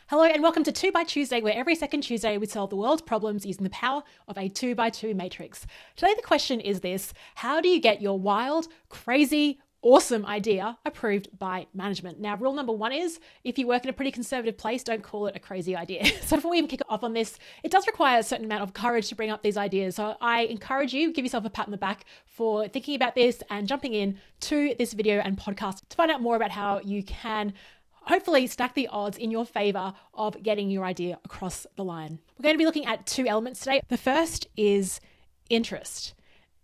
Hello and welcome to 2 by Tuesday, where every second Tuesday we solve the world's problems using the power of a 2 by 2 matrix. Today the question is this: how do you get your wild, crazy, awesome idea approved by management? Now, rule number 1 is, if you work in a pretty conservative place, don't call it a crazy idea. So before we even kick off on this, it does require a certain amount of courage to bring up these ideas. So I encourage you, give yourself a pat on the back for thinking about this and jumping in to this video and podcast to find out more about how you can hopefully stack the odds in your favor of getting your idea across the line. We're going to be looking at 2 elements today. The first is interest.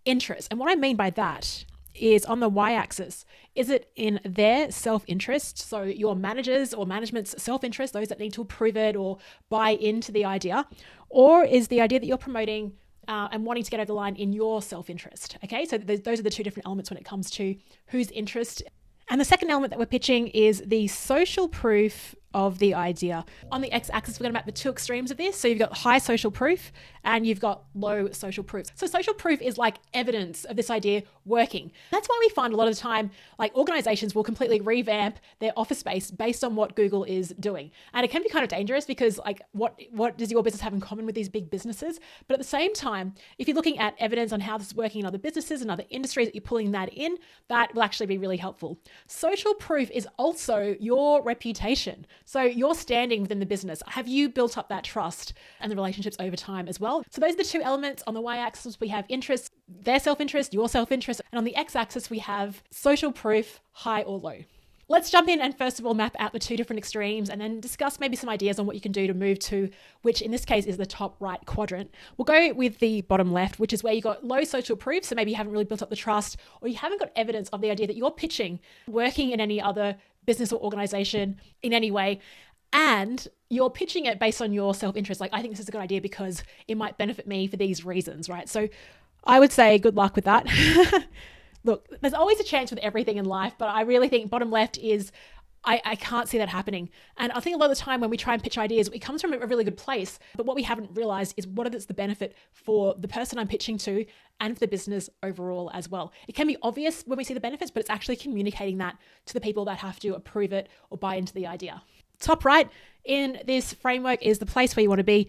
And what I mean by that is on the y-axis, is it in their self-interest? So your managers or management's self-interest, those that need to approve it or buy into the idea, or is the idea that you're promoting and wanting to get over the line in your self-interest? Okay, so those are the 2 different elements when it comes to whose interest. And the second element that we're pitching is the social proof of the idea. On the x-axis, we're going to map the 2 extremes of this. So you've got high social proof and you've got low social proof. So social proof is like evidence of this idea working. That's why we find a lot of the time, like organizations will completely revamp their office space based on what Google is doing. And it can be kind of dangerous because like what does your business have in common with these big businesses? But at the same time, if you're looking at evidence on how this is working in other businesses and other industries, that you're pulling that in, that will actually be really helpful. Social proof is also your reputation. So your standing within the business. Have you built up that trust and the relationships over time as well? So those are the 2 elements. On the y-axis, we have interest, their self-interest, your self-interest. And on the x-axis, we have social proof, high or low. Let's jump in and first of all map out the 2 different extremes and then discuss maybe some ideas on what you can do to move to, which in this case is the top right quadrant. We'll go with the bottom left, which is where you got low social proof. So maybe you haven't really built up the trust, or you haven't got evidence of the idea that you're pitching working in any other business or organization in any way. And you're pitching it based on your self-interest. Like, I think this is a good idea because it might benefit me for these reasons, right? So I would say good luck with that. Look, there's always a chance with everything in life, but I really think bottom left is, I can't see that happening. And I think a lot of the time when we try and pitch ideas, it comes from a really good place. But what we haven't realized is what is the benefit for the person I'm pitching to and for the business overall as well. It can be obvious when we see the benefits, but it's actually communicating that to the people that have to approve it or buy into the idea. Top right in this framework is the place where you want to be.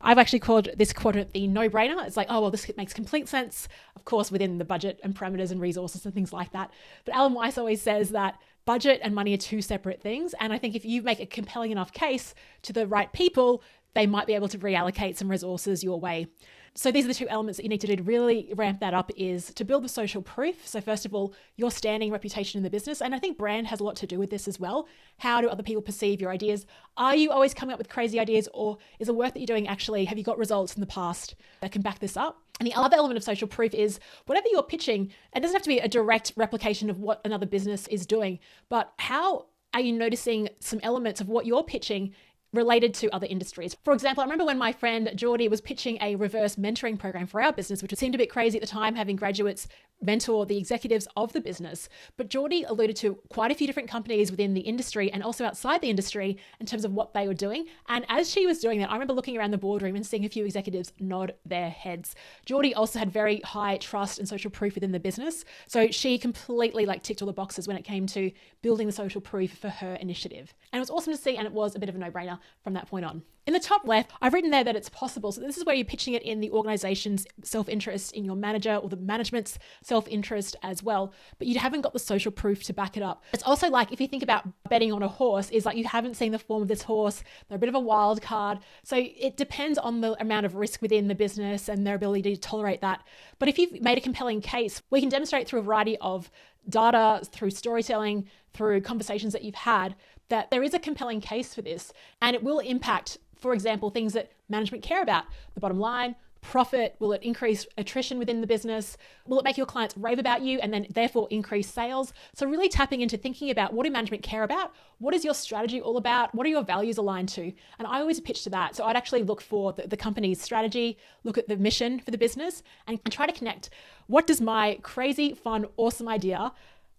I've actually called this quadrant the no-brainer. It's like, oh, well, this makes complete sense, of course, within the budget and parameters and resources and things like that. But Alan Weiss always says that budget and money are 2 separate things. And I think if you make a compelling enough case to the right people, they might be able to reallocate some resources your way. So these are the 2 elements that you need to do to really ramp that up, is to build the social proof. So first of all, your standing, reputation in the business. And I think brand has a lot to do with this as well. How do other people perceive your ideas? Are you always coming up with crazy ideas, or is the work that you're doing actually, have you got results in the past that can back this up? And the other element of social proof is whatever you're pitching, it doesn't have to be a direct replication of what another business is doing, but how are you noticing some elements of what you're pitching related to other industries? For example, I remember when my friend Geordie was pitching a reverse mentoring program for our business, which seemed a bit crazy at the time, having graduates mentor the executives of the business. But Geordie alluded to quite a few different companies within the industry and also outside the industry in terms of what they were doing. And as she was doing that, I remember looking around the boardroom and seeing a few executives nod their heads. Geordie also had very high trust and social proof within the business. So she completely ticked all the boxes when it came to building the social proof for her initiative. And it was awesome to see, and it was a bit of a no-brainer from that point on. In the top left, I've written there that it's possible. So this is where you're pitching it in the organization's self-interest, in your manager or the management's self-interest as well, but you haven't got the social proof to back it up. It's also like, if you think about betting on a horse, is like you haven't seen the form of this horse. They're a bit of a wild card. So it depends on the amount of risk within the business and their ability to tolerate that. But if you've made a compelling case, we can demonstrate through a variety of data, through storytelling, through conversations that you've had, that there is a compelling case for this, and it will impact, for example, things that management care about: the bottom line, profit. Will it increase attrition within the business? Will it make your clients rave about you and then therefore increase sales? So really tapping into thinking about, what do management care about? What is your strategy all about? What are your values aligned to? And I always pitch to that. So I'd actually look for the company's strategy, look at the mission for the business, and try to connect, what does my crazy, fun, awesome idea,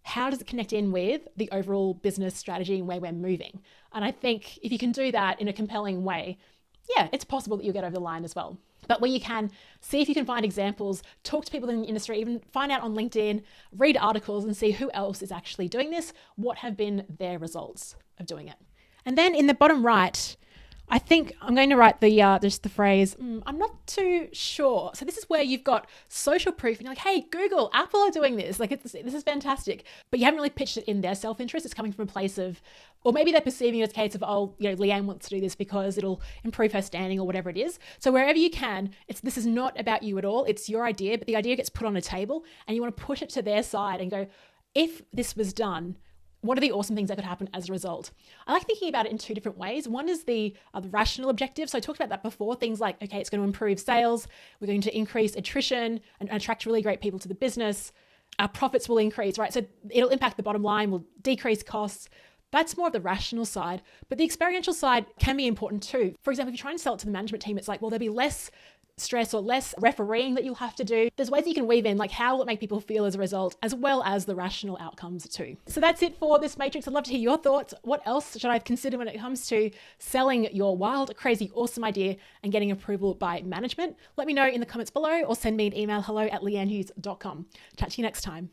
how does it connect in with the overall business strategy and where we're moving? And I think if you can do that in a compelling way, yeah, it's possible that you'll get over the line as well. But where you can, see if you can find examples, talk to people in the industry, even find out on LinkedIn, read articles and see who else is actually doing this, what have been their results of doing it. And then in the bottom right, I think I'm going to write the just the phrase, I'm not too sure. So this is where you've got social proof and you're like, hey, Google, Apple are doing this. Like, this is fantastic. But you haven't really pitched it in their self-interest. It's coming from a place of, or maybe they're perceiving it as a case of, oh, Leanne wants to do this because it'll improve her standing or whatever it is. So wherever you can, this is not about you at all. It's your idea, but the idea gets put on a table and you want to push it to their side and go, if this was done, what are the awesome things that could happen as a result? I like thinking about it in two different ways. One is the rational objective. So I talked about that before. Things like, okay, it's going to improve sales. We're going to increase attrition and attract really great people to the business. Our profits will increase, right? So it'll impact the bottom line, will decrease costs. That's more of the rational side. But the experiential side can be important too. For example, if you're trying to sell it to the management team, it's like, well, there'll be less stress or less refereeing that you'll have to do. There's ways that you can weave in, like how will it make people feel as a result, as well as the rational outcomes too. So that's it for this matrix. I'd love to hear your thoughts. What else should I consider when it comes to selling your wild, crazy, awesome idea and getting approval by management? Let me know in the comments below or send me an email, hello@leannehughes.com. Chat to you next time.